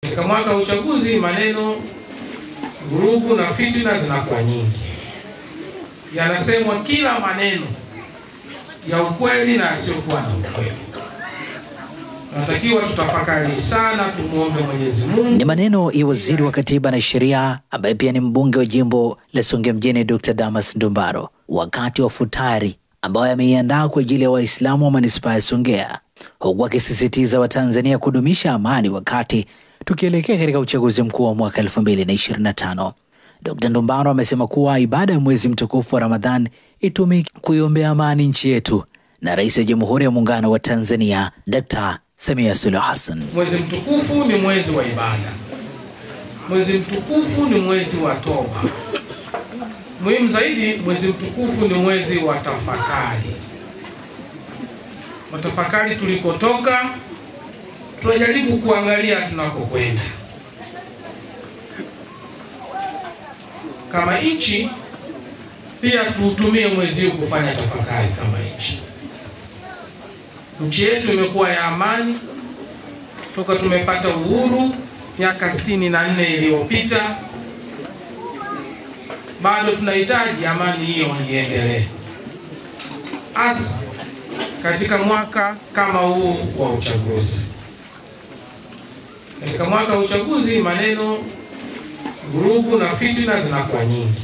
Katika mwaka wa uchaguzi maneno, vurugu na fitina zinakuwa nyingi. Yanasemwa kila maneno ya ukweli na yasiyokuwa na ukweli. Tunatakiwa tutafakari sana, tumuombe Mwenyezi Mungu. Ni maneno ya Waziri wa Katiba na Sheria ambaye pia ni mbunge wa jimbo la Songea Mjini, Dr. Damas Ndumbaro, wakati wa futari ambayo ameiandaa kwa ajili ya Waislamu wa manispaa ya Songea, huku akisisitiza Watanzania kudumisha amani wakati tukielekea katika uchaguzi mkuu wa mwaka 2025. Dr. Ndumbaro amesema kuwa ibada ya mwezi mtukufu wa Ramadhan itumike kuiombea amani nchi yetu na Rais wa Jamhuri ya Muungano wa Tanzania Dr. Samia Suluhu Hassan. Mwezi mtukufu ni mwezi wa ibada. Mwezi mtukufu ni mwezi wa toba. Muhimu zaidi, mwezi mtukufu ni mwezi wa tafakari. Matafakari tulikotoka, tunajaribu kuangalia tunakokwenda. Kama nchi pia tuutumie mwezi huu kufanya tafakari kama nchi. Nchi yetu imekuwa ya amani toka tumepata uhuru miaka 64 iliyopita. Bado tunahitaji amani hiyo iendelee, hasa katika mwaka kama huu wa uchaguzi. Katika mwaka wa uchaguzi maneno, vurugu na fitina zinakuwa nyingi.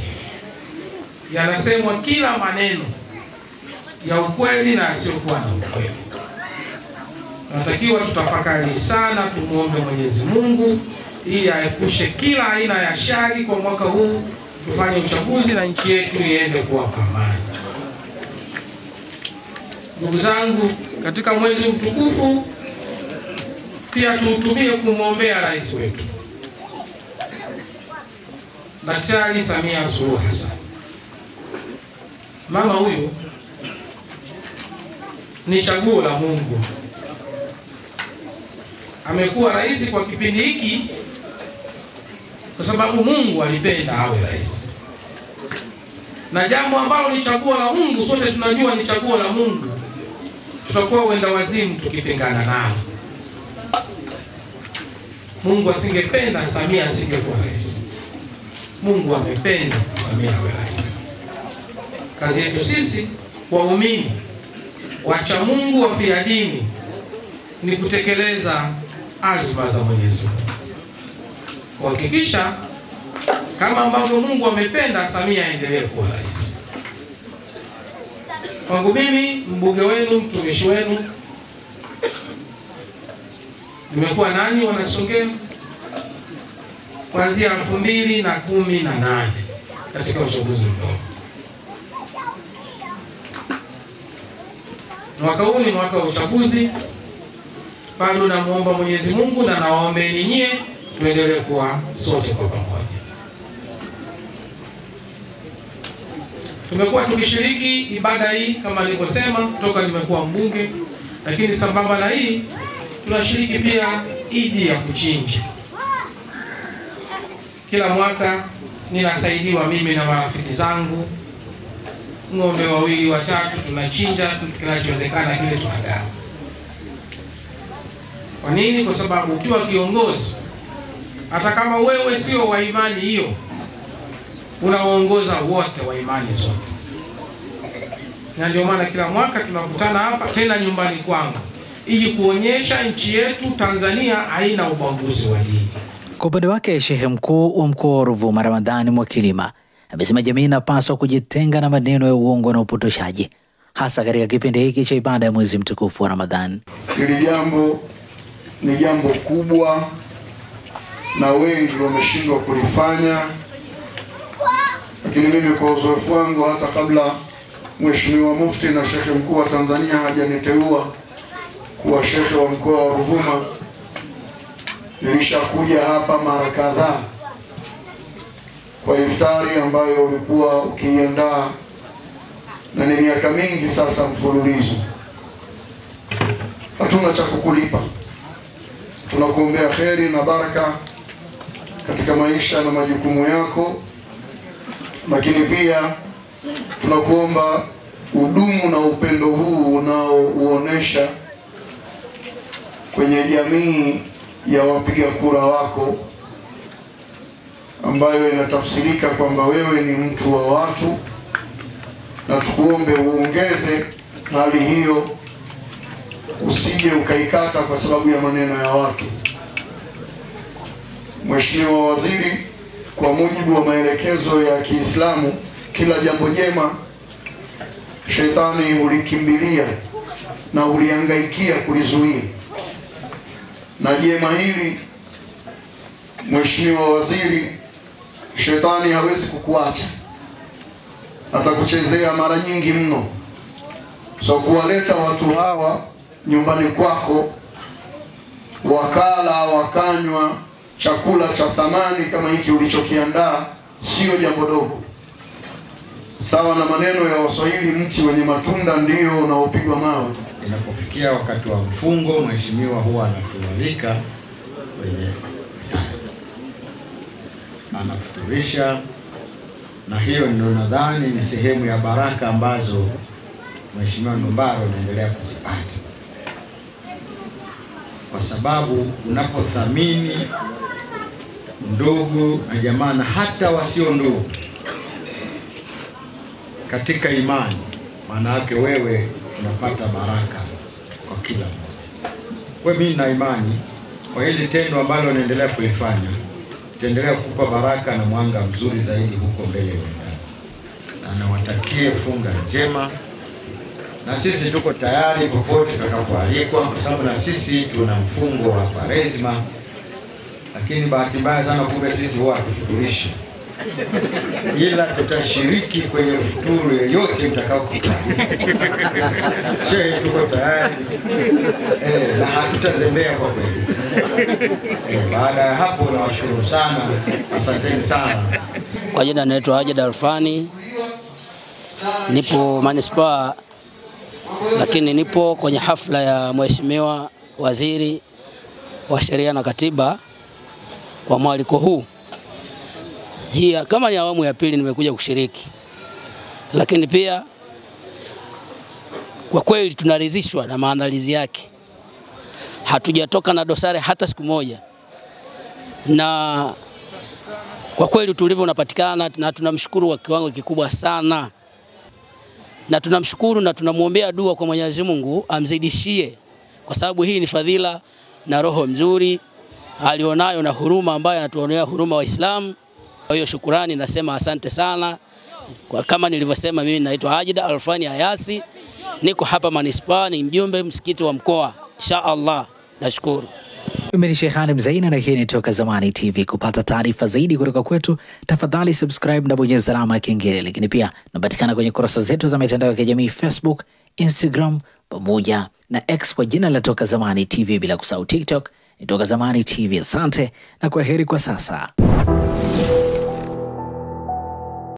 Yanasemwa kila maneno ya ukweli na yasiyokuwa na ukweli. Tunatakiwa tutafakari sana, tumuombe Mwenyezi Mungu ili aepushe kila aina ya shari kwa mwaka huu, tufanye uchaguzi na nchi yetu iende kuwa amani. Ndugu zangu, katika mwezi mtukufu pia tuutumie kumwombea rais wetu Daktari Samia Suluhu Hassan. Mama huyu ni chaguo la Mungu. Amekuwa rais kwa kipindi hiki kwa sababu Mungu alipenda awe rais. Na jambo ambalo ni chaguo la Mungu, sote tunajua ni chaguo la Mungu, tutakuwa uenda wazimu tukipingana nalo. Mungu asingependa Samia asingekuwa rais. Mungu amependa Samia awe rais. Kazi yetu sisi waumini, wacha Mungu, wafia dini, ni kutekeleza azma za Mwenyezi Mungu, kuhakikisha kama ambavyo Mungu amependa Samia aendelee kuwa rais. Kwangu mimi, mbunge wenu, mtumishi wenu, nimekuwa nanyi Wanasongea kuanzia 2018 katika uchaguzi mdogo. Mwaka huu ni mwaka wa uchaguzi. Bado namuomba Mwenyezi Mungu na nawaombeni nyie tuendelee kuwa sote kwa pamoja. Tumekuwa tukishiriki ibada hii kama nilivyosema toka nimekuwa mbunge, lakini sambamba na hii tunashiriki pia Idi ya kuchinja. Kila mwaka ninasaidiwa mimi na marafiki zangu, ng'ombe 2 watatu tunachinja, kinachowezekana kile tunagawa. Kwa nini? Kwa sababu ukiwa kiongozi, hata kama wewe sio wa imani hiyo, unaongoza wote wa imani zote. Na ndio maana kila mwaka tunakutana hapa tena nyumbani kwangu ili kuonyesha nchi yetu Tanzania haina ubaguzi wa dini. Kwa upande wake, Shehe Mkuu wa Mkoa wa Ruvuma Ramadhani Mwakilima amesema jamii inapaswa kujitenga na maneno ya uongo na upotoshaji, hasa katika kipindi hiki cha ibada ya mwezi mtukufu wa Ramadhani. Hili jambo ni jambo kubwa na wengi wameshindwa kulifanya, lakini mimi kwa uzoefu wangu, hata kabla Mheshimiwa Mufti na Shehe Mkuu wa Tanzania hajaniteua kuwa Shehe wa Mkoa wa Ruvuma, nilishakuja hapa mara kadhaa kwa iftari ambayo ulikuwa ukiandaa, na ni miaka mingi sasa mfululizo. Hatuna cha kukulipa, tunakuombea kheri na baraka katika maisha na majukumu yako, lakini pia tunakuomba udumu na upendo huu unaouonesha kwenye jamii ya wapiga kura wako, ambayo inatafsirika kwamba wewe ni mtu wa watu, na tukuombe uongeze hali hiyo, usije ukaikata kwa sababu ya maneno ya watu. Mheshimiwa Waziri, kwa mujibu wa maelekezo ya Kiislamu, kila jambo jema shetani hulikimbilia na hulihangaikia kulizuia, na jema hili Mheshimiwa Waziri, shetani hawezi kukuacha, atakuchezea mara nyingi mno. So kuwaleta watu hawa nyumbani kwako wakala wakanywa chakula cha thamani kama hiki ulichokiandaa sio jambo dogo. Sawa na maneno ya Waswahili, mti wenye matunda ndio unaopigwa mawe. Inapofikia wakati wa mfungo, mheshimiwa huwa anatualika kwenye anafuturisha, na hiyo ndio nadhani ni sehemu ya baraka ambazo Mheshimiwa Ndumbaro anaendelea kuzipata, kwa sababu unapothamini ndugu na jamaa na hata wasio ndugu katika imani, maana yake wewe unapata baraka kwa kila mmoja. Kwa mimi na imani kwa hili tendo ambalo unaendelea kulifanya, itaendelea kukupa baraka na mwanga mzuri zaidi huko mbele, na nawatakie funga njema, na sisi tuko tayari popote tutakapoalikwa, kwa sababu na sisi tuna mfungo wa Kwaresma. Lakini bahati mbaya sana kumbe sisi huwa hatufuturishi, ila tutashiriki kwenye futuru yoyote mtakaokutana. Shehe, tuko tayari na hatutazembea kwa kweli. Baada ya hapo nawashukuru sana, asanteni sana. Kwa jina naitwa Hajid Alfani, nipo manispaa, lakini nipo kwenye hafla ya Mheshimiwa Waziri wa Sheria na Katiba kwa mwaliko huu. Hii kama ni awamu ya pili nimekuja kushiriki, lakini pia kwa kweli tunaridhishwa na maandalizi yake. Hatujatoka na dosari hata siku moja, na kwa kweli utulivu unapatikana, na tunamshukuru kwa kiwango kikubwa sana, na tunamshukuru na tunamuombea dua kwa Mwenyezi Mungu amzidishie, kwa sababu hii ni fadhila na roho mzuri alionayo na huruma ambayo anatuonea huruma Waislamu. Kwa hiyo shukrani, nasema asante sana. Kwa kama nilivyosema, mimi naitwa Hajid Alfani Ayasi, niko hapa manispaa, ni mjumbe msikiti wa mkoa. Inshallah, nashukuru. Mimi ni Sheikh Hanim Zaina na hii ni Toka Zamani TV. Kupata taarifa zaidi kutoka kwetu, tafadhali subscribe na bonyeza alama ya kengele. Lakini pia tunapatikana kwenye kurasa zetu za mitandao ya kijamii Facebook, Instagram pamoja na X kwa jina la Toka Zamani TV, bila kusahau TikTok ni Toka Zamani TV. Asante na kwaheri kwa sasa.